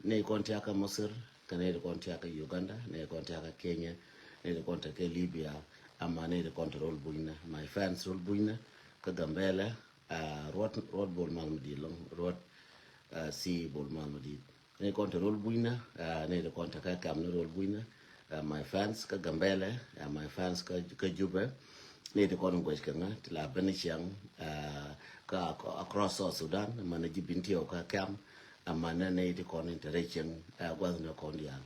ne konti ka Misir, ka ne konti ka Uganda, ne konti ka Kenya, ne konti ka Libya, amma ne konti rol buina. My fans rol buina ka Gambela, road bol malmadi long, road si bol malmadi. Ne konti rol buina, ne konti ka kam ne rol buina. My fans ka Gambela, my fans ka Juba, ne konti gwech ka nga, tila benishang, ka across South Sudan, mana jibinti ka kam, amana ne ti kon interaction gwazna kondial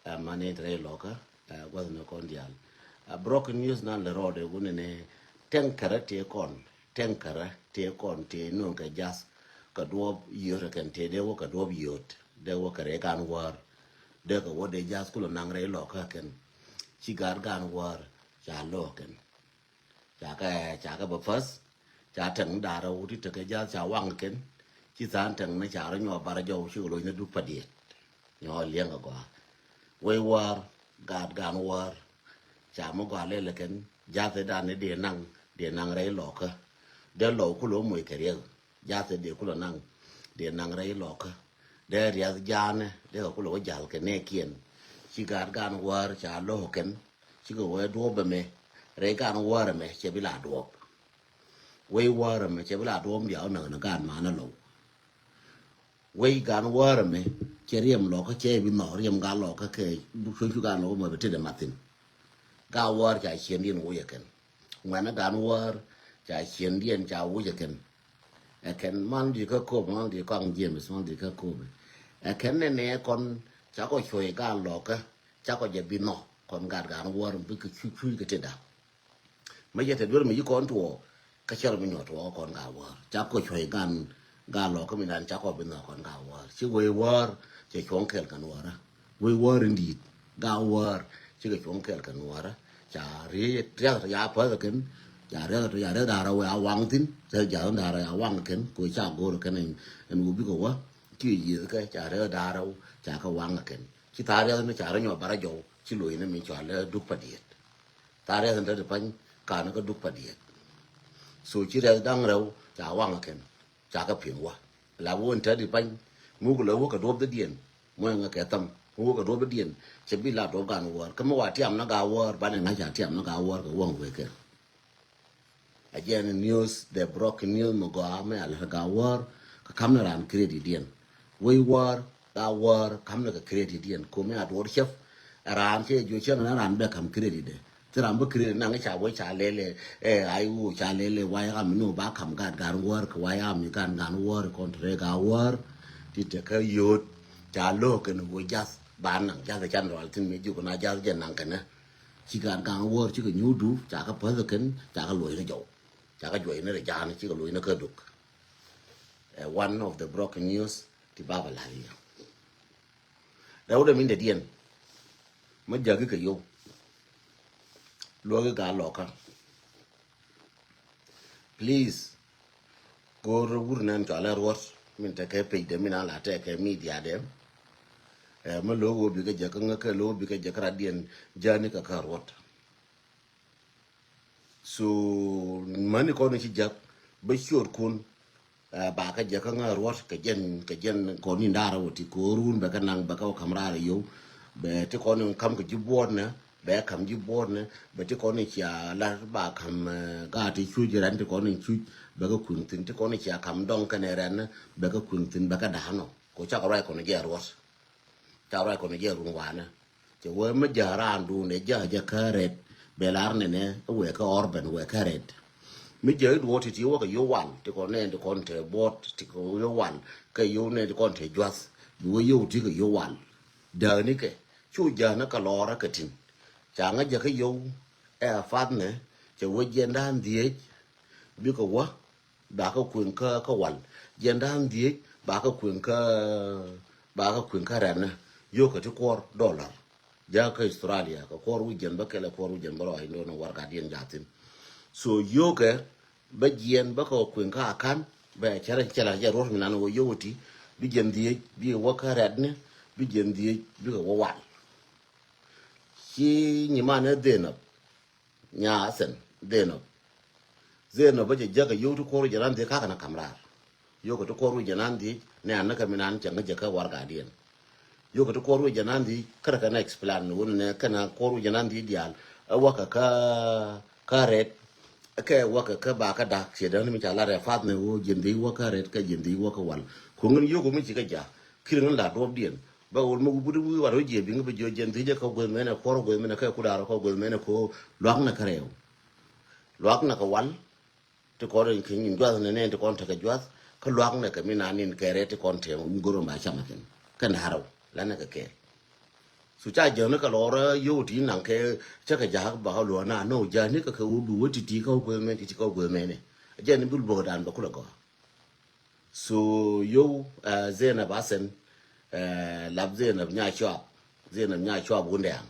amane tre loka gwazna kondial broken news na le rode woni ne tenkara te kon te no ka jas ka do yore kan te de wo ka do yot de wo ka re kan war de ka wo de jas kulo nang re loka ken ci gar gan war ja loken ja ka ba fas ja tang dara wuti te ka jas ja wang ken chỉ san thằng nó chả nó nhỏ bà ra dâu chứ rồi nó đúc phát điện nhỏ liêng ở qua quay war gạt gan war chả mà qua lên là cái giá thế đàn này điện năng đấy lọ cơ để lọ của lỗ mùi cái riêng giá thế điện của lỗ năng điện năng đấy lọ cơ để riêng giá này để của lỗ già cái này kiên chỉ gạt gan war chả lỗ cái chỉ có quay đua bề mẹ rồi gan war mẹ chỉ bị là đua quay war mẹ chỉ bị là đua mà nó gan mà nó lỗ way gan war me cheriem lo ka che bi no riem ga lo ka ke bu chu ga no mo bete de matin ga war ja chen dien wo yeken ngana gan war ja chen dien ja wo yeken e ken man di ka ko man di ka ngiem man di ka ko e ken ne kon cha ko choi ga lo ka cha ko je bi no kon ga gan war bi ka chu ke te da me je te dur mi kon to ka cher mi no to kon ga war cha ko choi gan ga lo ko mi dan cha ko bin no kon ga war chi we war che chong kel kan wara we war indeed ga war chi ke chong kel kan wara cha ri ya pa da ken ya re da ra wa wang tin se ja da ra wang ken ko cha go ro ken en u bi ko wa chi yi ka cha re da ra cha ka wang ken chi ta re no cha re nyo bara jo chi lu ne mi cha le du pa diet ta re da de pan ka no ko du pa diet so chi re dang ra cha wang ken chả có phiền quá là vốn thế thì bánh mua cái lúa cái đốp cái điện mua cái cái tầm mua cái đốp cái điện chỉ biết là đốp gan war cái mua tiệm nó gạo war bạn này chả tiệm nó gạo war cái uống về cái again news the broken news mà có mấy là gạo war cái cam nó làm credit điện way war gạo war cam nó cái credit điện có mấy là đốp chef làm chứ dù chưa nó làm được cam credit đấy thế làm bức credit năng cái chả với chả lele ai u chả lele why am no ba kam gan war cái why am gan war contre ga war thì te ka yot chả lo cái nó với jazz ban năng jazz chan rồi tin mi ju ko na jazz jen năng cái nè chỉ gan war chỉ cái nhu du chả cái phơi cái chả cái lùi nó dậu chả cái lùi nó để cha nó chỉ cái lùi nó cơ đục one of the broken news thì ba bà lại đâu đây mình để điền mới giờ cái vô lo cái gà lọ ka please go ru nan to ala rot min ta ke pe de min ala ta ke media de ma lo go bi ga ka nga ka lo bi ga kra dien jani ka rot so mani ko ni ci jak ba shor kun ba ka ka nga rot ka jen ko ni ndara woti ko run ba ka nang ba ka kamra yo be te ko ni kam ka jibon na bé cầm dưới bồn này bé chỉ có này chia là bà cầm gà thì chui giờ anh thì có này chui bé có quỳnh tin thì có này chia cầm đông cái này anh bé có quỳnh tin bé có đá nó có chắc cái này còn này giờ rồi chắc cái này còn này giờ rung quá nè chỉ với mấy giờ ra ăn đủ này giờ carrot bé lá này nè cái cái orban cái carrot mấy giờ đủ thì chỉ có cái yếu hoàn thì có này thì còn thể bột thì có yếu hoàn cái yếu này thì còn thể juice yếu yếu thì cái yếu hoàn đời này cái chui giờ nó cả lò ra cái tin chẳng ai giờ cái vô phát nữa chỉ với dân đan gì biết có quá đã có quyền cơ có quản dân đan gì bà có quyền cơ rèn nè vô cái $4 giờ cái Australia cái quarter dân bắc cái là quarter dân bao nhiêu nó war cả điên giả tin so vô cái bây dân bắc có quyền cơ akan về chả là giờ rồi mình ăn vô vô thì bây dân gì bây giờ work rèn nè bây dân gì biết có quản khi như mà nó đền up nhà sen đền up bây giờ cái yêu cô rồi thì khác là camera yêu cái cô rồi thì nè anh cái mình ăn chẳng cái cái war cả điện yo ko to koru janandi kara kana explain wonne kana koru janandi dial waka ka red ke waka ka ba ka dak che dan mi chala re fat ne wo jindi waka red ka jindi waka wal ko ngun yo ko mi ci ka ja kirin la do dien ba wol mo bu du waro je bi nga jo jindi je ko go mena ko go mena ka ku daro ko go mena ko lok na karew lok na ka wal to ko ren kin jwa ne to kon ta ka jwa ka lok na ka mi na nin kere to kon te ngoro ma chama ken kan haraw la na ka ke su cha je na ka lora yo ti nang ke cha ka ja ba lo na no ja ni ka ka u du ti ti ko go me ti ko go me ne je ni bul bo dan ba ku la go so yo zena basen lab zena nya chwa bunde ang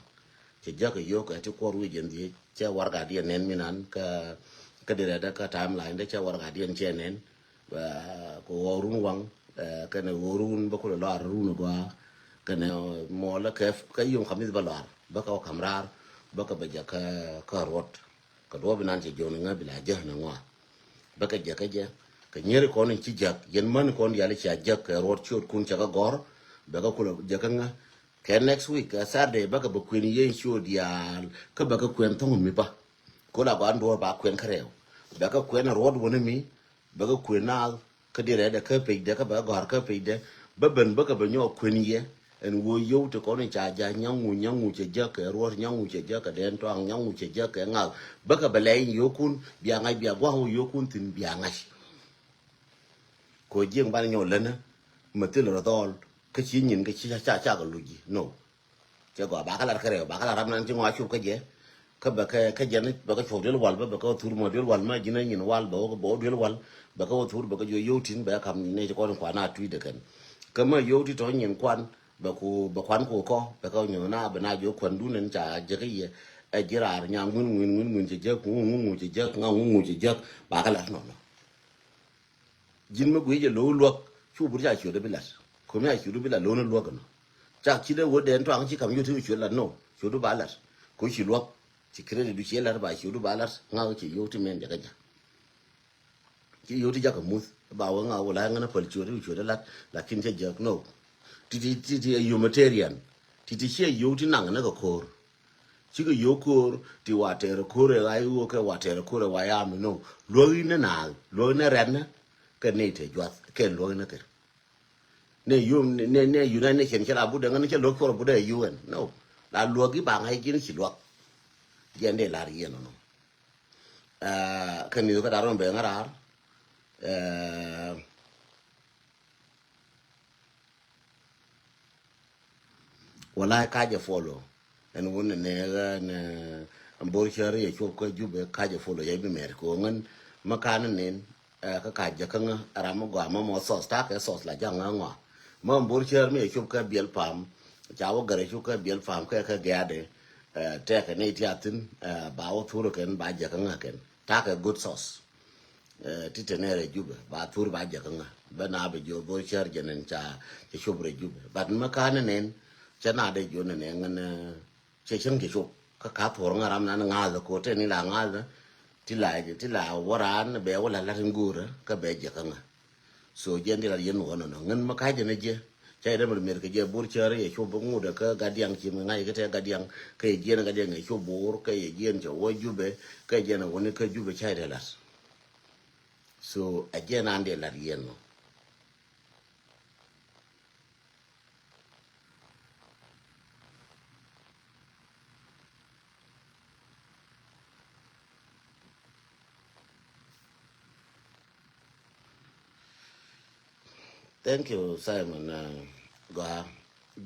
che ja ka yo ka ti ko ru je ndi che war ga dien nen minan ka de da ka timeline de che war ga dien che nen ko worun wang ka ne worun ba ku la ru no gwa ka ne mo la ka yum khamis balar ba ka kamrar ba ka ba ja ka rot ka do binan che jo nga bila ja na ngwa ba ka ja ka nyere ko ni ci jak yen man ko ndi ali ci jak ka rot chot kun cha ka gor ba ka kula ja ka nga ke next week Saturday ba ka ba kwen yen show dia ka ba ka kwen thong mi ba ko la ba ndo ba kwen kareo ba ka kwen rot woni mi ba ka kwen na ka dire da ka pe da ka ba gor ka pe da ba ben ba ka ba nyo kwen ye en wo yo to ko ni cha ja nyangu che ja ka rot nyangu che ja ka den to nyangu che ja ka nga ba ka ba le yo kun bia ngai bia gwa ho yo kun tin bia ngai ko jing ban nyo lena ma til ro dol ka chi nyin ka chi cha ka lu ji no che go ba ka la kare ba ka la ram nan chi ngwa chu ka je ka ba ka je ni ba ka chu del wal ba ka tur mo del wal ma ji na nyin wal ba ko bo del wal ba ka tur ba ka yo tin ba kam ne ko kwa na tu de kan ka ma yo ti to nyin kwan ba kwan ko ba ka nyo na ba na jo kwan du nen cha je ka ye a jirar nya ngun je je ngun je je nga ngun je je ba ka la no jin ma gwe je lo luok chu bu ja chu de bilas ko mi a chu de bilas lo no luok no cha chi de wo den to ang chi kam yu tu chu la no chu du balas ko chi luok chi credit du chi la ba chu du balas nga chi yu ti men ja ga ja chi yu ti ja ka mu ba wa nga wo la nga na pal chu de la kin che ja no ti humanitarian ti che yu ti nang na ko kor chi ko yu kor ti wa te ko re ai wo ka wa te ko re wa ya mi no lo na ren na cái này thì juat cái lối nó cái này yum này yunai này hiện cái là bút đang nó cái lối của bút đây yun no là lối cái bảng hay cái chỉ lối gen để là riêng nó cái này cái đó nó bé ngara wala ka je follow en won ne ambor chari ya chop ko jube ka je follow ya bi mer ko ngan makana nen ka ka ja kan aramo gwa mo sos ta ka sos la jang ngwa mo mbur cher mi chup ka biel pam chawo gare chup ka biel pam ka ga de te ka ne tiatin ba o thuro ken ba ja kan ken ta ka good sauce ti tenere jube ba thur ba ja kan ba na be jo bo cher jenen cha chup re jube ba ma ka nen cha na de jo ne ngan che chen ki chup ka thor ngaram na nga ko te ni la nga ti la waran be wala la ngura ka be je kan so jendi la yen wono no ngan ma ka je ne je chay da mer ke je bur chare ye chu bu ngu da ka gadiang chi ngai ke te gadiang ke je na gadiang ye chu bur ke ye jen cho wo jube ke je na woni ke jube chay da las so a je na ande la yen no thank you Simon ga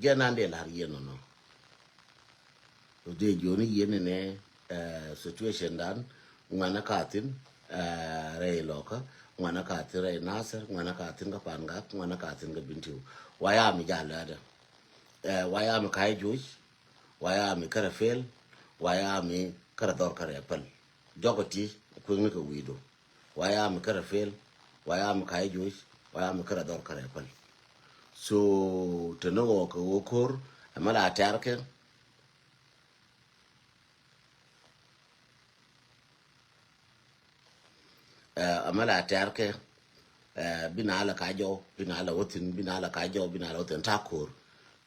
je na ande la yen no de joni yen ne situation dan ngana katin re loka ngana katin re nasar ngana katin ka panga ngana katin ka bintu waya mi jala da waya mi kai juj waya mi karafel waya mi kara dor kare pal jogoti ko ngi ko wido waya mi karafel waya mi kai juj waya mi kara dor kare pal so to no ko wokor amala tarke amala tarke bina ala kajo bina ala wotin bina ala kajo bina ala wotin takor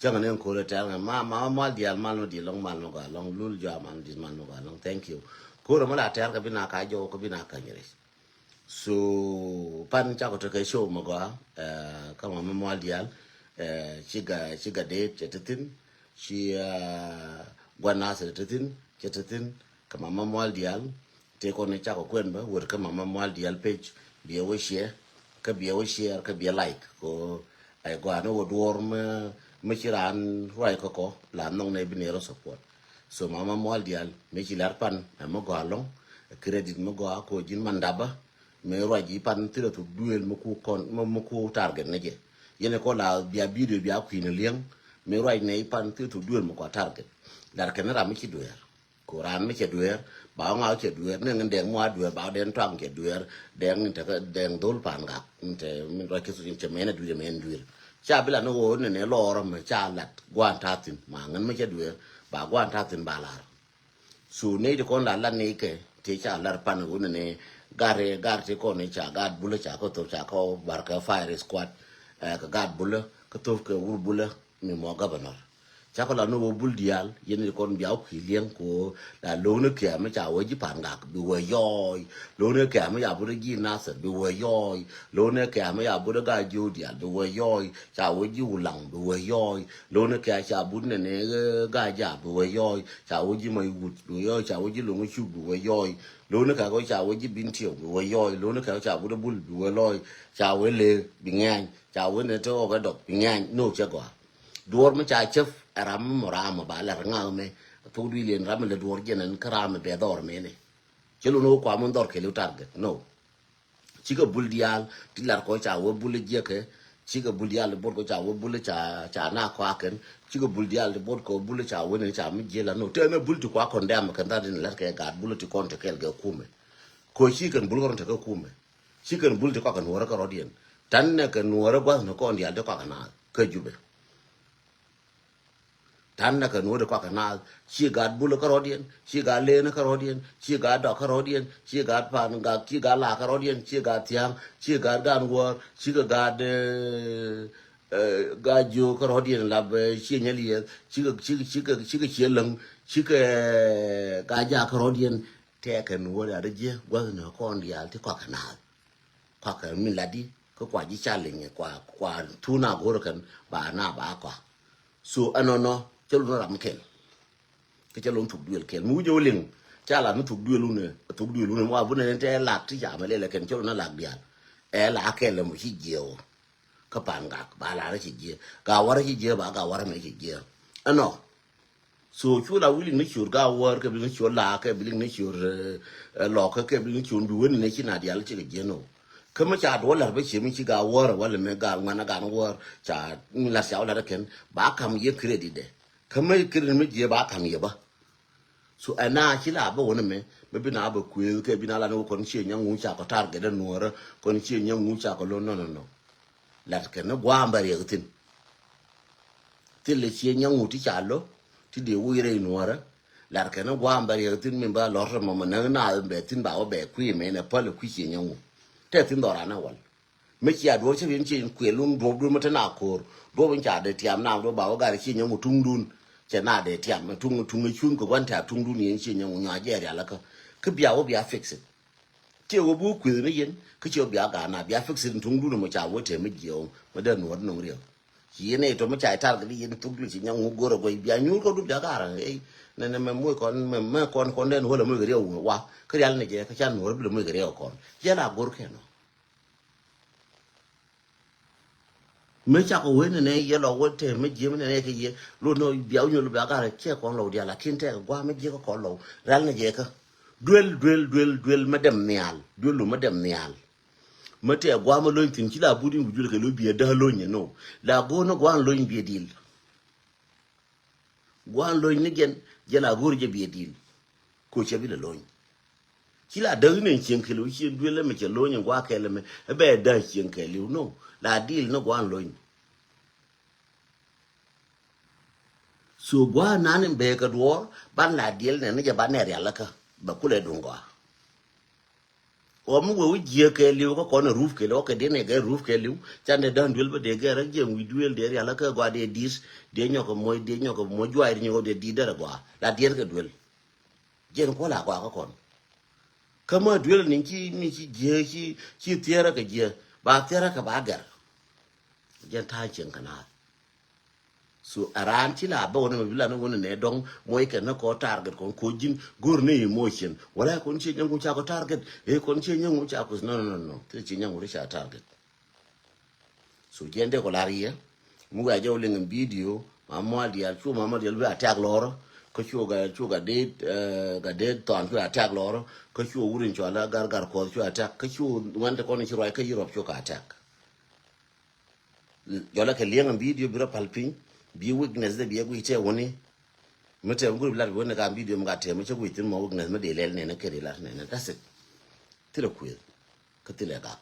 chẳng nên cô là trang mà mal dial mal no di long ga long lul ja man di man no ga long thank you cô là mà là trang cái bên nào cái jo cái bên nào cái nhỉ so pan cha ko to cái show mà ga kama mal dial chiga de chetin chi gwana se chetin kama mal dial te ko ne cha ko kwen ba wor kama mal dial page bi we share ka bi like ko ai gwa no wor me chiran roi ko la nong ne binero support so mama mo dial me chilar pan mo go long credit mo go ko jin mandaba me roi ji pan tiro to duel mo ku kon mo ku target ne je yene ko la bia video bia ku ne liang me roi ne pan tiro to duel mo ko target dar kenara mi chi duer ko ran mi chi duer ba nga chi duer ne ngen deng mo duer ba den twang chi duer deng te deng dol pan ga te min roi ke su che mena duer men duer cha bila no wo ne lo ro me cha lat gwan tatin ma ngan me che duer ba gwan tatin ba la su ne de kon la ne ke te cha lar pan wo ne gar te ko ne cha gad bula cha ko to cha ko bar ka fire squad ka gad bula ka to ka wur bula mi mo governor cha ko la no bul dial yen kon biao ki liang ko la lo ne ke me cha wo ji pan ga bi wo yoy lo ne ke me ya bu de gi na se bi wo yoy lo ne ke me ya bu de ga ju dia bi wo yoy cha wo ji u lang bi wo yoy lo ne ke cha bu ne ne ga ja bi wo yoy cha wo ji mai wu bi yoy cha wo ji lo ngu chu bi wo yoy lo ne ka ko cha wo ji bin tiao bi wo yoy lo ne ka cha bu de bul bi wo loy cha wo le bi ngang cha wo ne to ga dok bi ngang no cha kwa duor ma cha chef ram moram ba la nga me to du len ram le duor jenen kram be dor me ne chelo no kwa mon dor ke lu target no chiga bul dial tilar ko cha wo bul je ke chiga bul dial bor ko cha wo bul cha na kwa ken chiga bul dial bor ko bul cha wo ne cha mi je la no te na bul ti kwa kon dam kan da din la ke ga bul ti kon te kel ga kume ko chi kan bul ko te ga kume chi kan bul ti kwa kan wora ka rodien tan ne kan wora gwa no kon dia de kwa kana ka jube tan na kan wode kwa kanal chi gad bulu karodien chi ga le na karodien chi ga do karodien chi ga pan ga chi ga la karodien chi ga tiang chi ga gan wor chi ga de ga jo karodien la be chi nyali chi ga chi lang chi ga ja karodien te kan wode ada je gwa na kon dia ti kwa kanal kwa kan min ladi ko kwa ji challenge kwa tuna gor kan ba na ba kwa so anono chelo no ram kel ke chelo thuk duel kel mu jo ling cha la no thuk duel lu ne wa bu ne te lak ti ja ma le ken chelo na lak dia e la kel mo chi jeo ka pan ga ba la chi je ga war chi je ba ga war me chi je ano so chu la willing ne chur ga war ke bi ne chur la ke bi ne chur lo ke bi ne chur du ne chi na dia la chi je no kama cha do la be chi mi chi ga war wala me ga ngana ga war cha la xiao la ken ba kam ye credit de kama kirin mi je ba kam ye ba so ana chi la ba wona me be na ba ku ke bi na la no kon chi nyang ngu cha ko target de nuora kon chi nyang ngu cha ko lo no la ke na gwa mbar ye tin le chi nyang ngu ti cha lo ti de wi re nuora la ke na gwa mbar ye tin mi ba lo ro mo na be tin ba o be ku me na pa le ku chi nyang ngu te tin do ra na wal me chi a do chi bin chi ku lum do ma ta na ko do bin cha de tiam na do ba o ga chi nyang ngu tung dun che na de tiam tung chun ko wan ta tung dun yin chi nyang ngu nya je ya la ka bia o bia fix it che wo bu ku ne yin ka che bia ga na bia fix it tung dun mo cha wo te me ji o ma de no no ri chi ne to ma cha tar ga yin tung dun chi nyang ngu go ro go bia nyu ko du bia ga ra e ne me mo kon den ho le mo ga ri wa ka ya ne je ka cha no le mo ga ri kon ya la gor ke no me cha ko we ne ye lo wo te me je me ne ke ye lo no bia nyu lo bia ga ra che kon lo dia la kin te gwa me je ko lo ral ne je ka duel ma dem nial duel lo ma dem nial ma te gwa ma lo tin chi la bu din bu ju ke lo bia da lo nye no la go no gwa lo bia dil gwa lo ni gen je la go je bia dil ko che bi lo chi la da ne chen ke lo chi duel me che lo nye gwa ke le me be da chen ke lo no la dil no gwa lo so gwa nan be ka do ban la dil ne ne je ban ne ya la ka ba ku le dunga o mu go je ke liu ko na roof ke lo ke de ne ga roof ke liu chan de dan dul ba de ga ra je wi duel de ya la ka gwa de dis de nyoko mo jwa ri nyo de di de gwa la de ke duel je ko la gwa ko kon kama duel ni ki je ki tiara ka je ba tiara ka ba gar je ta chen kana so aran ti la ba wona bila no wona ne dong moy ke na ko target ko jin gor ne emotion wala kon ci nyangu cha ko target e kon ci nyangu cha ko no te ci nyangu ri cha target so jende ko lariya mu ga jawle ngam video ma mo di al chu ma mo di al attack loro ko chu ga de ton chu attack loro ko chu wurin chu ala gar ko chu attack ko chu wanda ko ni chu roi ka europe chu ka attack yola ke liang video biro palping bi weakness de bi gu ite woni mete ngul bla wona ka video mga te me chu itin mo weakness me de lel ne na ke de la ne na that's it tira kuil ka tile ga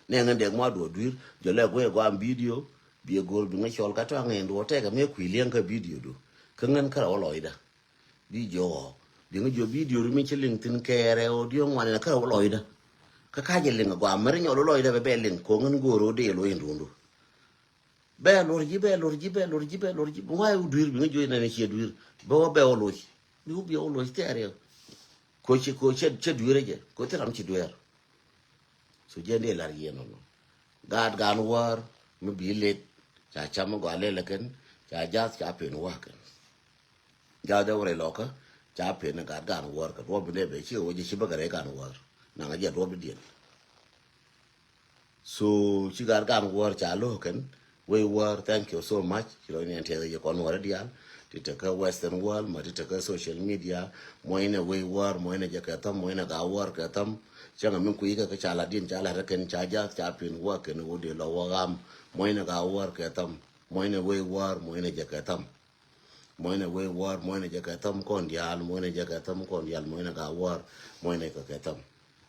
ne ngande mo do dur yola go go am video bi gol bi ngol ka to ngendo te ga me kuilian ka video do ka ngan kara oloida bi jo bi ngo video mi chilling tin kere o dio ngwan na kara oloida ka je linga go amere nyolo oloida be ling ko ngan go ro de lo indundu be lor ji wa u dur bi ngo na ne che dur bo be o lo bi u bi o lo tere ko che dur je ko te ram chi dur so je ne lar ye no gad gan war mi bi let cha cham go ale leken cha jas cha pen wa ken ja da wore loka cha pen na gad gan war ka ro bi ne be chi o je chi ba gare gan war na ga je ro bi dien so chi gad gan war cha lo ken we were thank you so much you know ni tere ye kon wara dial titaka western world ma titaka social media moine we were moine jakatam moine ga war katam changa min ku yika ka chala din chala raken chaja chapin wa ken wode lo wagam moine ga war katam moine we were moine jakatam moine we were moine jakatam kon dial moine jakatam kon dial moine ga war moine ka katam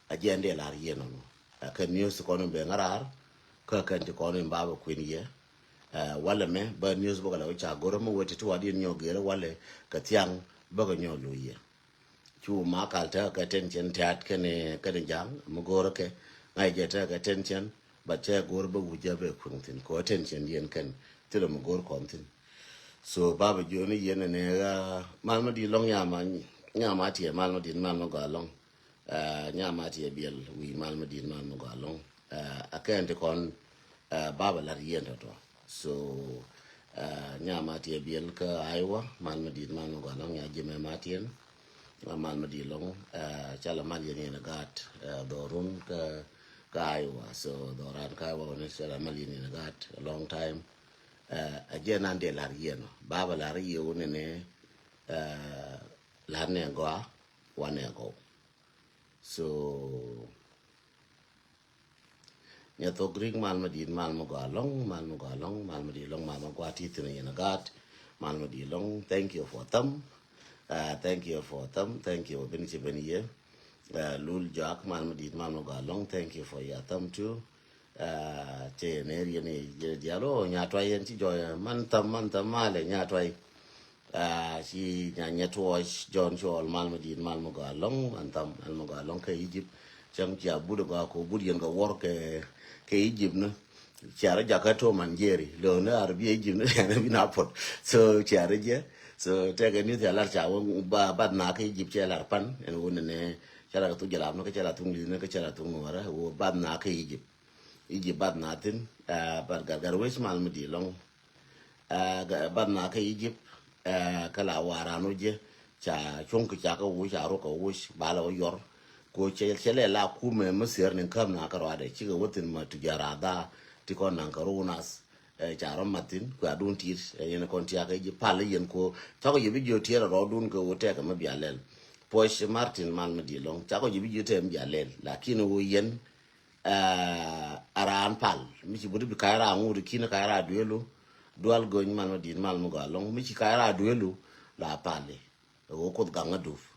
ajende lar yeno ka news kono be ngarar ka kan ti kono mbaba kwin ye wala me ba news boga la cha goro mo wote to wadi nyo gere wale ka tiang boga nyo lo ye chu ma kal ta ka ten chen tat kene jang mo goro ke ngai je ta ka ten chen ba che goro ba wuja be kun tin ko ten chen yen kan tilo mo goro kon tin so baba joni yen ne ga mal ma di long ya ma ti mal ma di mal ma ga long nya ma ti biel wi mal ma di mal ma ga long akende kon baba la yen to so nyama tie biel ka aiwa man madid man go long ya jeme matien man madid long chala man yen na gat dorun ka aiwa so doran ka wa ne chala man yen na gat a long time again ande la yen baba la yen ne la ne go one go so ya to gring mal madin mal mo galong mal madin long mal mo kwati tine yana gat mal madin long thank you for them thank you ben che ben ye lul jak mal madin mal mo galong thank you for your thumb too che ne ri ne dialo nya twa yen chi jo man tam male nya twa si nya to John Chol mal madin mal mo galong man tam mal mo galong ke Egypt cham chia budu ga ko budien ga work ke Egypt no chiara jakato manjeri lo na arbi Egypt no na bina pot so chiara je so te ga ni te lar cha ba na ke Egypt che lar pan en won ne chiara tu jala no ke chiara tu ni ne ke chiara tu no ara wo ba na ke Egypt ba na tin ba gar wes mal medi long ba na ke Egypt kala wara no je cha chung ke cha ko wo cha ro ko wo ba la yor ko chele la kume musir nin kam na karo ade chiga wotin ma tujara da ti kon nan karo nas charo matin ko adun tir yen kon ti aka ji pale yen ko tako yibi jo tiera ro dun ko wote ka ma bialel posh martin man medi long tako yibi jo tem bialel lakini wo yen aran pal mi ci bodu bi kayra nguru kina kayra duelo dual goñ man medi mal mo galong mi ci kayra duelo la pale wo ko ganga duf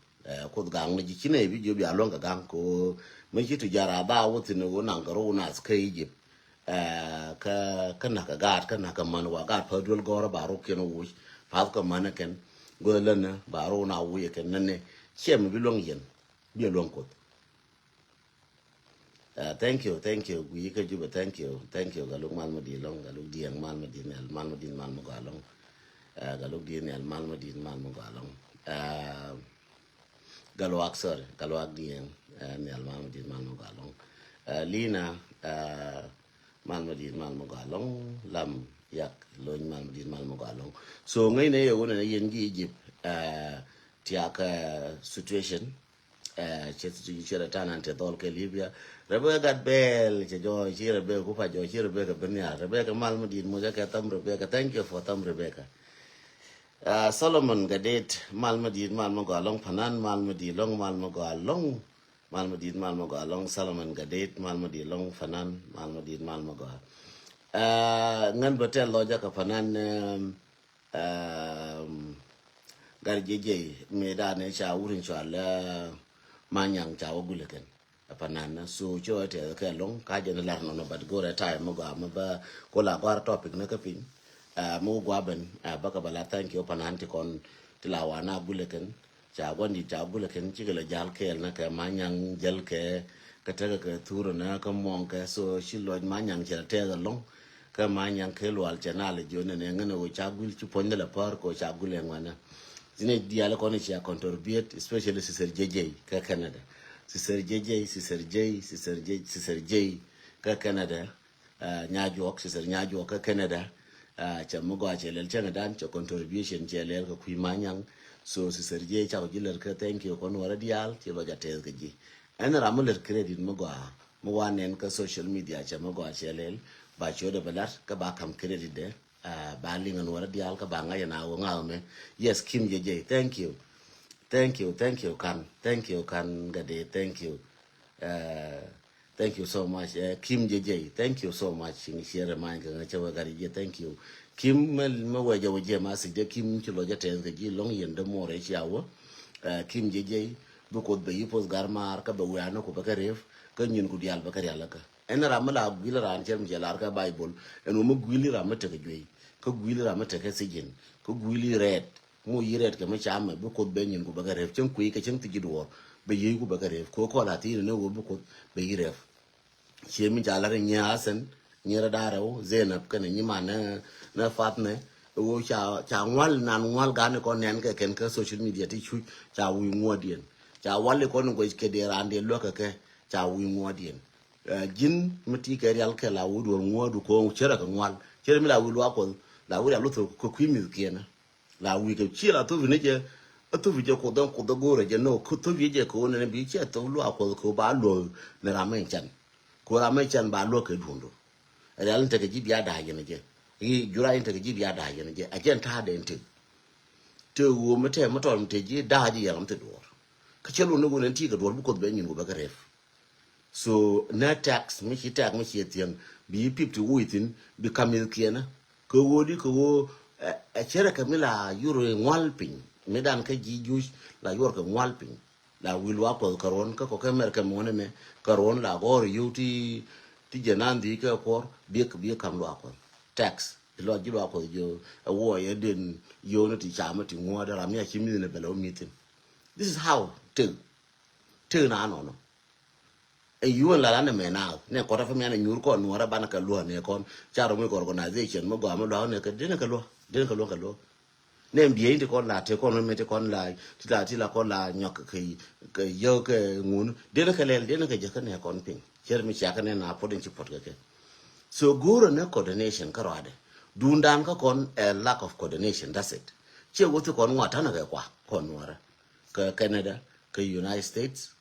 ko gang na jikine bi jo bi alon ga gang ko me jitu jara ba wuti ne wona ngaro na ska Egypt ka kana ka gat kana ka man wa gat pa dul gora ba ro ken wo fa ka man ken go lana ba ro na wo ye ken ne chem bi long yen bi long ko Thank you. We ka juba, thank you. Galuk mal madi long, galuk diang mal madi nel, mal madi mal mo galong. Galuk diang nel, mal madi mal mo galong. Galuak sorry, galuak diang nel mal madi mal mo galong. Lina mal madi mal mo galong, lam yak loin mal madi mal mo galong. So ngay na yo na yen gi Egypt tiak situation che chere tanan te dol ke Libya rebe gat bel che jo che rebe ku pa jo che rebe ka benya rebe ka mal mudin mo ja ka tam rebe ka thank you for tam rebe ka Solomon gadet mal mudin mal mo galong panan mal mudin long mal mo galong mal mudin mal mo galong Solomon gadet mal mudin long fanan mal mudin mal mo gal ngan betel lo ja ka panan gar jeje me da ne cha wurin cha la manyang cha waguleken apanana so cho te ka long ka je lar no but go ra time mo ga ma ba ko la kwar topic na ka pin mo gwa ben ba ka bala thank you panan ti kon ti la wana guleken cha gondi cha guleken ti ga jal ke na ka manyang jel ke ka ta ka turo na ka mon ka so shi lo manyang cha te ga long ka manyang ke lo al cha na le jo ne ngene wo cha gul ci ponde la par ko cha gulen wana zine diala kono ci contribute especially sister JJ ka Canada sister JJ sister J ka Canada nyaajok sister nyaajok ka Canada cha mo go che lel chana dan cha contribution che lel ka kui manyang so sister J cha ko jiler ka thank you kono wara dial ci lo jate ka ji ana ramuler credit mo wanen ka social media cha mo go che lel ba chodo balar ka ba kam credit de ba lingan wara dial ka ba ngaya na wo ngawme yes Kim JJ thank you kan gade thank you so much Kim JJ thank you so much in share mind ka chawa gari je thank you Kim ma waje ma sig de Kim ci lo jate ka ji long yende more ci yawo Kim JJ bu ko be yipos garmar ka be wano ko ba ka ref ka ñun ko dial ba ka yalla ka en ramala gwila ran cer mi jelar ka bible en mo gwili ramata ka jwe ko gwili ramata ka sigin ko gwili red mo yiret ka ma chama bu ko be ñun ko ba ka ref chen ku ka chen tigi do be yi ko ba ka ref ko la ti ne wo bu ko be yiref che mi jala re nyasen nyera daraw zenab ka ne nyima na fatne wo cha ngwal nan ngwal gane ko nen ka ken ka social media ti chu cha wi ngodien cha wale ko ngo ke de rande lo ka ke cha wi ngodien jin mati ka real ka la wudo ngodu ko chera ka ngwal chera mi la wi lo ko la wi la lo ko kwimi kiena la wi ka chira to ne je to vi je ko don ko do gore je no ko to vi je ko ne bi che to lo ko ba lo ne ramen chan ko ramen chan ba lo ke dundo real te ke ji biya da je je i jura inte ke ji biya da je je a jen ta de inte to wo mate mo to mate ji da ji ya mate do ka chelo no go ne ti ka do bu ko be nyin go ba ka ref so na tax mi chi tax mi chi tiang bi pip to within bi kamil kiena ko wodi ko wo a chere kamila euro ngwal pin medan ka ji juice la yor ka ngwal pin la wilwa ko karon ka ko kamer ka mone me karon la gor yuti ti jenandi ka ko bi kam lo ko tax lo ji lo ko jo a wo ye den yo no ti chama ti ngoda la mi a chi mi ne belo meeting this is how to na no e yuan la na me na ne ko ta fa me na nyur ko no ra bana ka lo ne kon charo mo organization mo go mo do ne ka de ka lo ne mbie ndi kon la te kon me te kon la ti la kon la nyok ke yo ke ngun de ka le de ka je ka ne kon pin cher mi cha ka ne na podin chi pot ke so guru na coordination ka rade dundan ka kon a lack of coordination that's it che go to kon wata na ka kwa kon wara ka Canada ka United States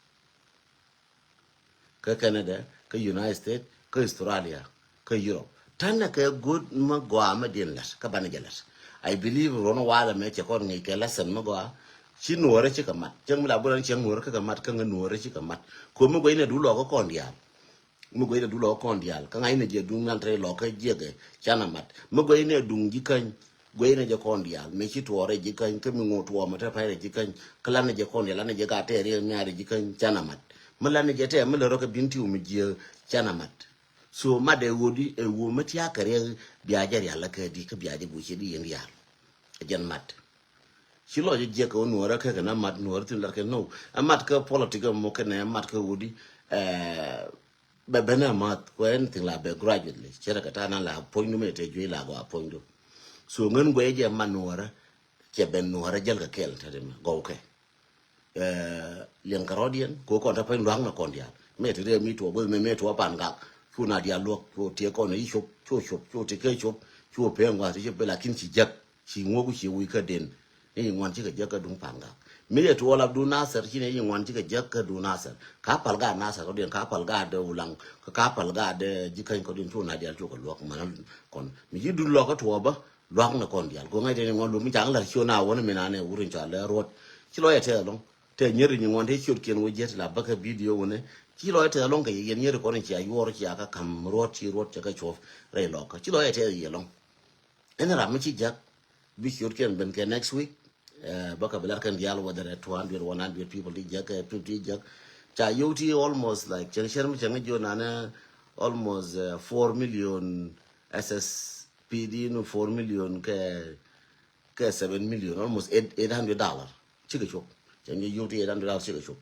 ka Canada ka United States ka Australia ka Europe tanna ka good ma gwa ma din las ka bana jelas I believe rono wala me che kon ngi ke lasan ma gwa chi nuore chi ka mat jeng la buran cheng nuore ka mat ka nuore chi ka mat ko mo go ina du lo ko kon dia mo go ina du lo kon dia ka ngai ne je du nan tre lo ka je ge chana mat mo go ina du ji kan go ina je kon dia me chi tuore ji kan ka mi ngo tuo ma ta pa re ji kan kala ne je kon dia la ne je ga te re mi ari ji kan chana mat malane jete amele roka binti umijie chana mat so made wodi e wo matia kare biajar ya la ka di ka biaje buche di yen ya jen mat silo je ko nuora ka na mat nuora tin la ka no amat ka politika mo ka na mat ka wodi be bena mat ko anything la be gradually chere kata na la point no mete ju la go point do so ngen go je manora che ben nora jel ka kel tade ma go ke lien karodian ko ko ta pen rang na kon dia mete de mi to bo me to pan ga chu na dia lo ko tie ko ne shop chu te ke shop chu pe ngwa ti be la kin chi jak chi ngo ku chi wi ka den e ngwan chi ka jak ka dung pan ga mi ye to la du nasar chi ne ngwan chi ka jak ka du nasar ka pal ga nasar ko den ka pal ga de ulang ka pal ga de ji kan ko den chu na dia chu ko lo ma kon mi ji du lo ka to ba lo na kon dia ko ngai de ngwan lu mi jang la chu na wona mi na ne urin cha le rot chi lo ya te long te nyeri ni ngwan te chu ken wo jet la ba ka video wona chi lo te long ka yen nyeri ko ne chi ayor chi aka kam rot chi rot cha ka chof re lo ka chi lo ya te ye long en ra mi chi jak bi chu ken ben ke next week baka belar kan dial whether 200 100 people di jak 50 jak cha yoti almost like chen chen mi chen jo na almost 4 million SSPD no 4 million ke 7 million almost $800 chike chok chen yoti $800 chike chok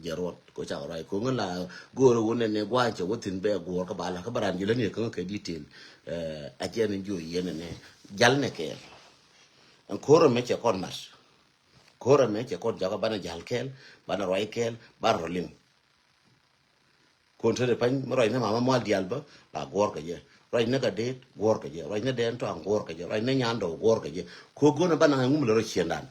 jarot ko cha rai ko ngala go ro ne ne gwa che wotin be go ka bala ka baran jile ne ko ke detail a jen jo yene ne jal ne ke an koro me che kon mas kora me che kon jaga bana jal kel bana roi kel bar rolim kon tere pan roi na mama mal dial ba la gor ka je roi na ka de gor ka je roi na den to an gor ka je roi na nyando gor ka je ko gona bana ngum lo chiendan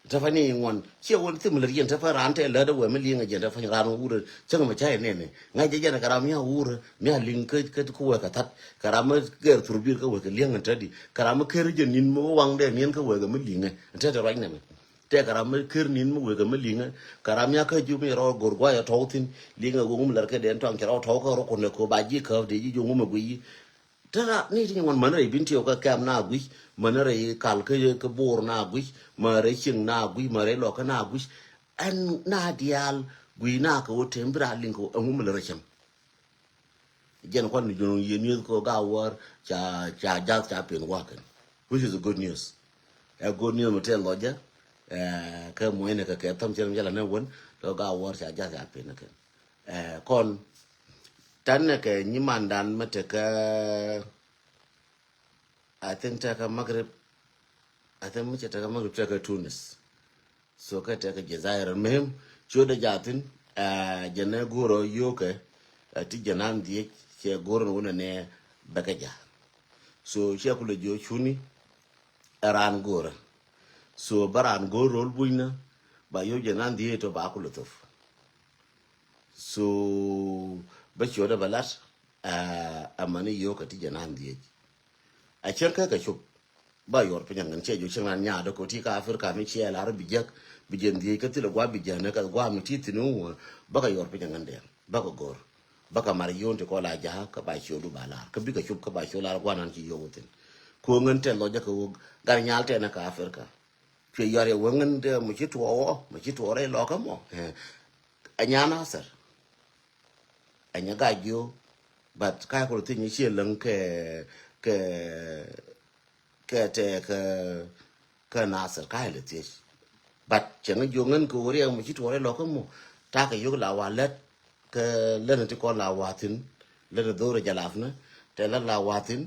ta fani ngwan che won tim le yen ta fa ran te le da we me linga je ta fa ran ur chang ma chai ne ne ngai je na karam ya ur me ling ke ko we ka tat karam ger turbir ka we ka linga ta di karam ker je nin mo wang de nin ka we ga me linga ta ta roi na me te karam ker nin mo we ga me linga karam ya ka ju me ro gor gwa ya to tin linga go ngum lar ke den to an ro to ko ro ko ne ko ba ji ka de ji ju ngum gwi tara ni ti ngon manare binti o ka kam na gwi manare kal ke bor na gwi mare ching na gwi mare lo ka na gwi an na dial gwi na ko tembra linko ngum le rechem jen kon ni jono ye ni ko ga war cha pin wa kan which is a good news a good news motel loja ka mo ene ka tam chen jala na won to ga war cha pin kan kon tan ke ni mandan mate ka I think taka Maghreb I think much taka Maghreb taka Tunis so ka taka Jazair mem choda jatin jana goro yoke ti janan die che goro wona ne bakaja so che kula jo chuni ran goro so baran goro buina ba yo janan die to ba kula tof so ba choda balat amani yoke ti janan die a chen ka chup ba yor pe ngan che ju chen nya do ko ti ka Afrika mi che la bi jak bi jen di ka ti lo gwa bi jan ka gwa mi ti tinu ba ka yor pe ngan de ba ko gor ba ka mar yon te ko la ja ka ba shodu ba la ka bi ka chup ka ba shola gwa nan ci yo wotin ko ngan te lo ja ko gar nyal te na ka Afrika che yare wo ngan de mu ci to re lo ka mo anya na sar anya ga jo but ka ko ti ni che lang ke te ka nasar ka le ti but chen jo ngan ko re mu ci to re lo ka mo ta ka yo la wa let ke le ti ko la wa tin le do re jalafna te la wa tin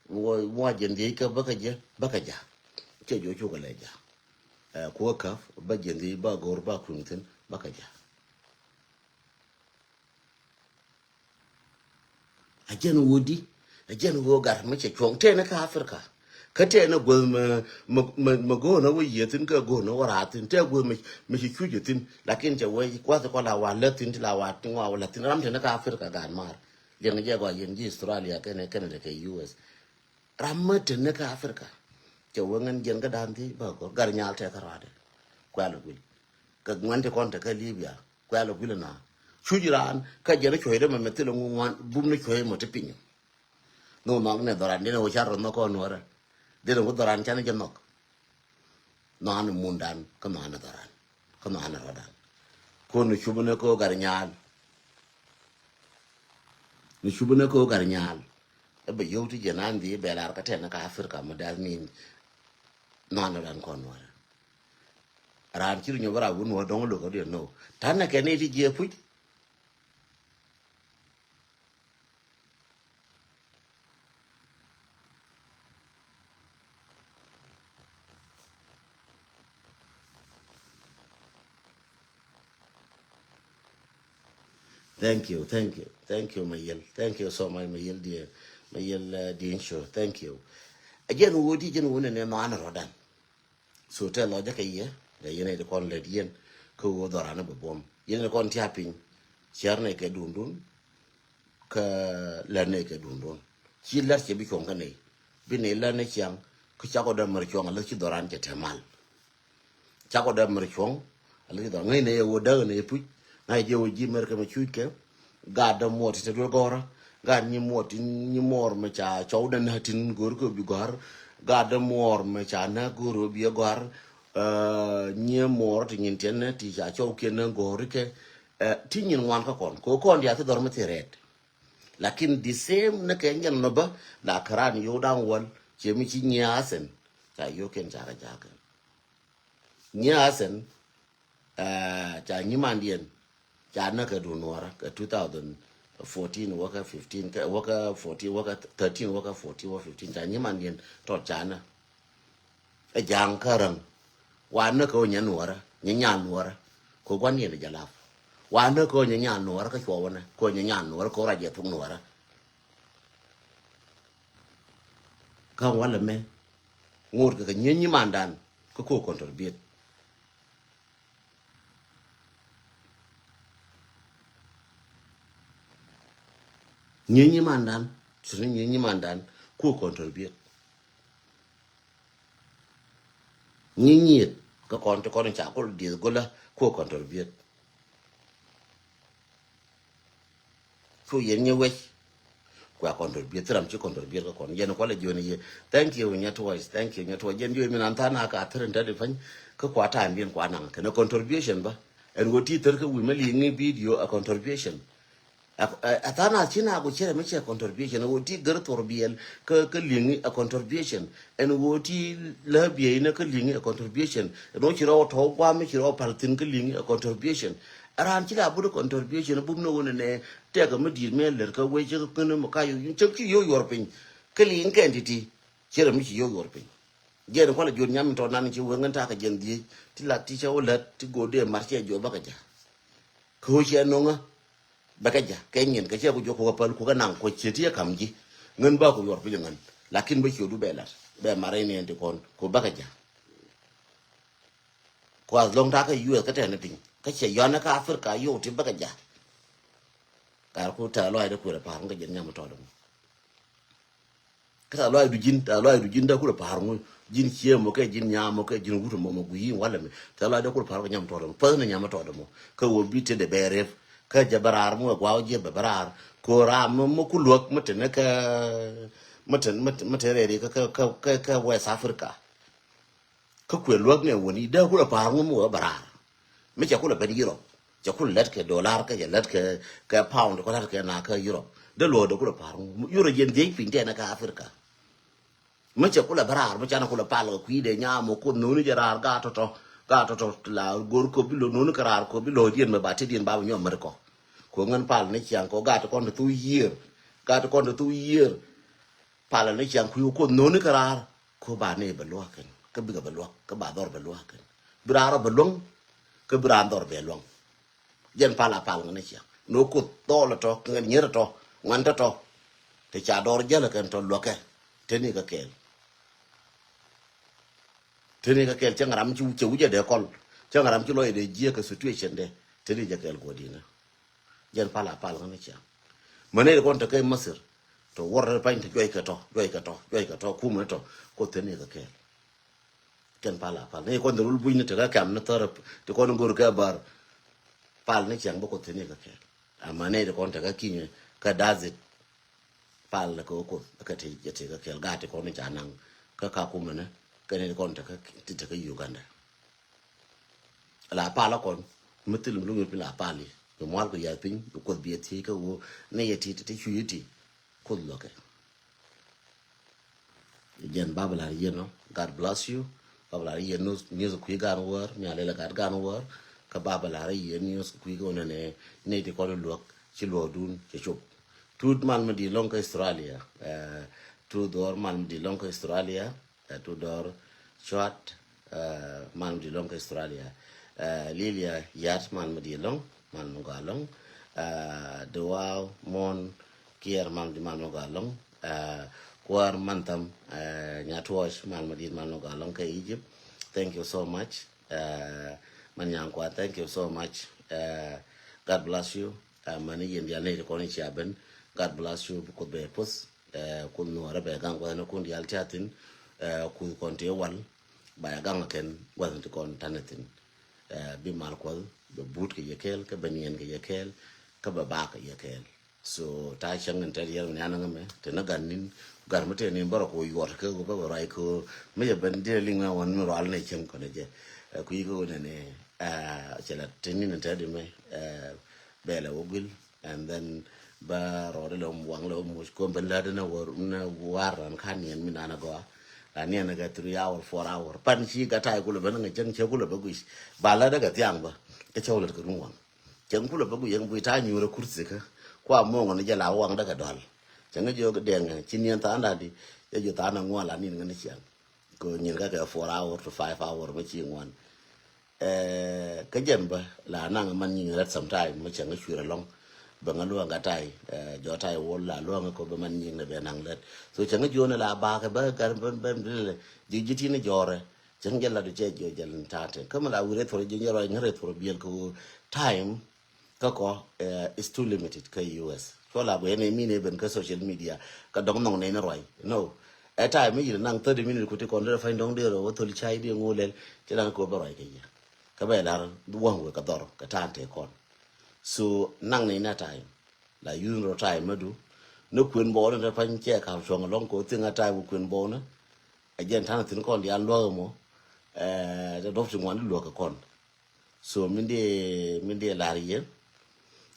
wo jen di ka ba ka ja che jo chu ka le ja ko ka ba jen di ba gor ba kun tin ba ka ja a jen wodi a jen wo gar mu che chong te na ka Afrika ka te na go ma go na wo yetin ka go na wara tin te go me chi chu tin lakin che wo kwa ko la wa le tin la wa tin wa la tin ram te na ka Afrika gan mar jen je go jen ji Australia ke ne Canada ke US ram ma te na ka Afrika che wo ngan jen ga dan ti ba go gar nyal te ka rade kwa lo wi ka ngwan te kon te ka Libya kwa lo wi na chu jiran ka je na choi de ma me te lo ngwan bum na choi mo te pinyo no mang ne doran de no charo no ko no ra de no doran chan je nok no an mundan ko no an doran ko no an rodan ko no chubune ko gar nyal ni chubune ko gar nyal e be yoti je nan di be lar ka ten ka Afrika mo dal ni no an ran ko no ran chiru nyo bara won wo dong lo ko de no tan na ke ne ti je pu thank you Mayel, thank you so much Mayel dear, Mayel dear show, thank you. Again, woody jen won and man rodan. So tell logic a year, the unit con led yen, ko the run of a bomb. Yen con tapping, Charnake dundun, ka laneke dundun. She lets you become gay. Been a lanek young, Kuchako da Merchong, a little dorante temal. Chako da Merchong, a little name would down a put, I would give Mercam chuke, God the mort to Gora, God ni mort ni more mecha, chowden hatin gurku bigar, God the more mechana guru biagar, near more to internet, teacher chokin and gorike, tinin one kakon, kokon the other dormitory red. Lakin the same na kenyan noba la karan yo down one chemichi nyasen cha yo ken jaga jaga nyasen cha nyimandien cha na ka dunora ka 2014 waka 15 ka waka 14 waka 13 waka 14 waka 15 cha nyimandien to cha na e jang karang wa na ko nyanora nyanora ko kwani le jala wa na ko nyanora ka chwo na ko nyanora ko ra je tung nora ka wala me ngur ka nyi mandan ko ko contribute nyi mandan sunu nyi mandan ko contribute nyi ka kon to kon cha ko di gola ko contribute ko yen nyi we kwa contribute ram chi contribute ko kon yen ko le joni ye thank you nyatwa jen yo mi nan ta na ka tren da de fan ko kwa ta mbien kwa nan ka contribution ba en go ti ter ko wi mali ngi video a contribution atana china go chere me che contribution go ti gar torbiel ka lingi a contribution en go ti la bie na ka lingi a contribution no chiro to kwa me chiro paltin ka lingi a contribution aran chila bu contribution bu no ne te ga me di me ler ka we che ko no ka yo che ki yo yor pin ka lingi ka entity chere me chi yo yor pin jen ko la jur nyam to nan chi wo nganta ka jen di ti la ti che o la ti go de marche jo ba ka ja ko che no nga bakaja kenyen ka che bu jo ko pal ko nang ko cheti kamji ngen ba ko yor bi ngen lakin ba chodu belar be mare ne ndi kon ko bakaja ko az long ta ka yu ka te na tin ka che yona ka afrika yo ti bakaja ka ko ta lo ai da ko ra pa nga jen nyam to do ka lo ai du jin da ko ra pa ngo jin chie mo ke jin nya mo ke jin gutu mo mo guyi wala me ta lo ai da ko pa nyam to do pa na nyam to do mo ka wo bi te de bere ka jabarar mu gwa je barar ko ram mu ku luok mutene ka mutere ka West Africa ka ku luok ne woni da ku pa mu barar me cha ku la bedi euro cha ku let ke dollar ka let ka pound ko let ke na ka euro da lo da ku pa mu euro jen de fin de na ka Africa me cha ku la barar me cha na ku la palo ku de nya mo ku no ni jarar ga to la gor ko bi lo no ka rar ko bi lo jen me ba ti din ba nyo mer ko ngan pal ne chiang ko ga to kon tu year pal ne chiang ku ko no ne karar ko ba ne ba lo ken ka bi ga ba lo ka ba dor ba lo ken bra ro ba long ka bra dor be long jen pal ne chiang no ko to lo to ngan nyer to ngan to te cha dor jela ken to lo ke te ni ka kel chang ram chu je de kol chang ram chu lo de je ka situation de te ni ja kel ko dina jen pala ne cha mane ko to ke masir to wor pa inte joy ka to ku me to ko tene ka ke jen pala ne ko ndul bu ni to ka kam na torop to ko ngor ka bar pal ne chang ko tene ka ke amane ko to ka kinye ka dazit pal ko ka te jete ka ke ga te ko ne cha nan ka ku me ne ka ne ko to ka ti ka Uganda la pala ko mutul lu ngi la pali to mal ko ya pin ko bi ti ka wo ne yeti te chuiti ko lo ke jen babala yeno god bless you babala yeno news ku gan war mi ale la gan war ka babala yen news ku go ne ti ko lo ci lo dun ci chop tout mal me di long Australia tout dor mal di long Australia tout dor short mal di long Australia lilia yat mal me di long man galong de wow mon kier man di man no galong kwar mantam nyatwash man madin man no galong ka Egypt. Thank you so much. Manyankwa, thank you so much. God bless you. Mani yen dia ne ko ni chaben. God bless you ko be pus. Kun no rabe gang ko no kun dial chatin. Ku kon te wal ba gang ken wan to kon tanatin. Bi mal ko be but ke yekel ke benien ke yekel ke ba ke yekel. So ta chang en tel yer nyana ngame te na ganin gar mate ni baro ko yor ke ko ba rai ko me ya ben de linga won ro al ne chen ko ne je ku yi ko ne chela tinin en tadi me bela wogul and then ba ro de lom wang lo mo ko ben la de na war ran kan yen mi na go ani na ga 3 hour 4 hour pan chi ga tai ko le ben ngi chen che ko le ba gu ba la da ga tiang ba ke chaw le ko ruwan chen ko le ba gu yen bu ta nyu re kursi ka kwa mo ngone je la wang da ga dol chen ga jo ga den chin yen ta anda di ye jo ta na ngwa la ni ngani chen ko nyin ga 4 hour to 5 hour ba chi ngwan cái dân ba là năng man nhìn rất sometime mới chẳng có chuyện long bằng cái luôn cái tai gió tai wall là luôn có bên man nhìn là bên năng lên rồi chẳng có chuyện là ba cái bên bên bên là chỉ thì nó gió rồi chẳng cái là được chơi gió giờ lên ta thế mà là uret for gió rồi ngay for biel ko time có is too limited cái US cho là bữa nay mình bên cái social media cái đống nòng này nó rồi no at time mấy năng 30 minutes của tôi còn rất phải đóng đưa rồi tôi chạy đi ngồi lên cho nên có bao rồi cái gì ka be lar duwan we ka dor ka tante kon so nang ni na time la yun ro time madu no kwen bo na pan che ka so long ko tinga tai bu kwen bo na a jen tan tin kon dia lo mo da do fi ngwan lo ka kon so min de lar yen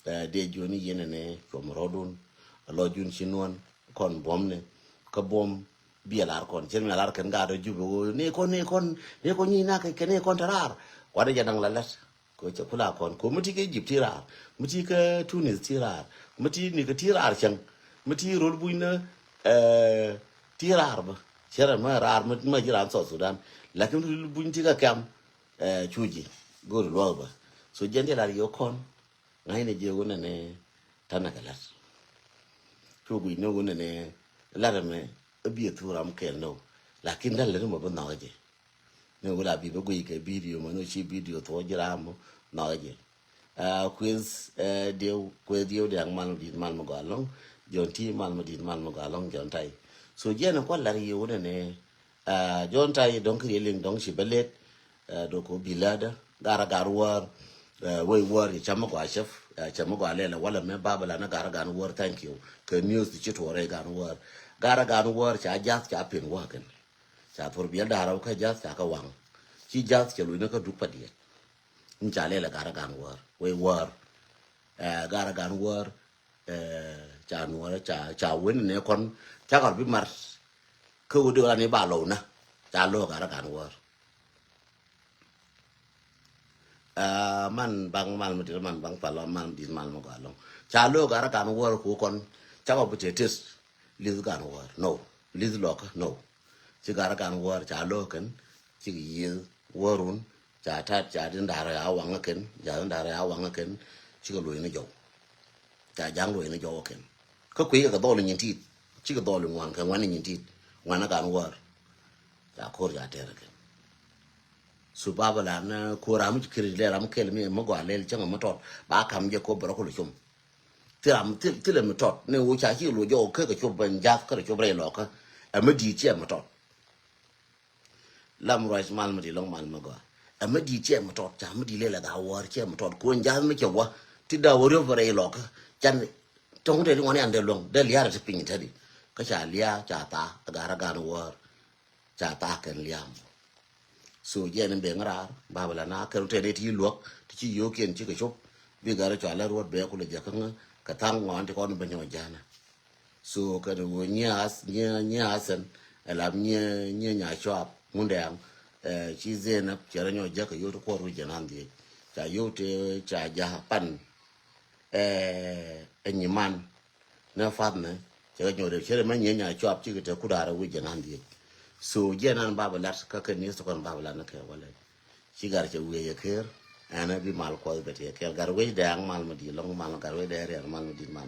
de joni yen ne ko mo rodun lo jun chinon kon bom ne ka bom bielar kon chen lar kan ga do jubo ne kon ni na ka ne kon tarar wada janang lalat ko cha kula kon ko muti ke Egypt tira muti ke Tunis tira muti ni ke tira chang muti rol buina tira ba chera ma rar ma jira so Sudan lakin rol buin ti ka kam chuji go lo ba so jende la yo kon ngai ne je wona ne tanaka lat to bu no wona ne la me abi turam ke no lakin dal le mo ba na je ne wala bi ba go ke video mo no chi video to jira mo na je quiz de man di man mo galong jon ti man mo di man mo galong jon tai so je na ko la ri yo ne jon tai don kri ling dong shi belet do ko bilada gara garwar we war chama ko chef chama ko ale la wala me babala na gara gan war thank you ke news ti to re gan war gara gan war cha jas cha pin wa kan cha thor biel da raw ka jas ka wang chi jas ke lu ne ka du padiet in cha le la gara gan war we war gara gan war cha no cha wen ne kon cha gar bi mar ko de la ne ba lo na cha lo gara gan war man bang mal mati man bang palo man di mal mo galong cha lo gara gan war ko kon cha ba butetes liz gan war no liz loka no ci gara gan war cha lo ken ci yi warun cha ta cha din dara ya wanga ken ja din dara ya wanga ken ci ko lo ni jo cha jang lo ni jo ken ko ku ga do le nyin ti ci ga do le wan kan wan nyin ti wan gan war cha ko ya tere ken su baba la na ko ram ci kiri le ram kel mi mo go le ci mo tot ba kam je ko bro ko lo chum tiram til mi tot ne wo cha chi lo jo ke ga chu ban ja ka chu bre lo ka a ma di che mo tot lam rais mal mi long mal ma go a ma di che mo tot cha ma di le la ga war che mo tot ko ja mi che wa ti da wo ro bre lo ka chan tong de ngone an de long de lia ra pin ta di ka cha lia cha ta ga ra ga no war cha ta ken liam so je ne be ngara baba la na ka te de ti luok ti chi yo ken chi ka chop bi ga ra cha la ro be ko le ja ka tang ngon ti kon be nyo jana so ka do nya san la nya chop mundang chi zena chara nyo ja ka yo ko ru jana ndi cha yo te cha ja pan enyiman na fat ne cha nyo de chere man nya chop chi ka te ku da ra wi jana ndi so je nan baba lat ka ken ni so kon baba la na ke wala chi gar che wi ye ker ana bi mal ko beti kel gar we dang mal ma di long mal gar we der mal ma di mal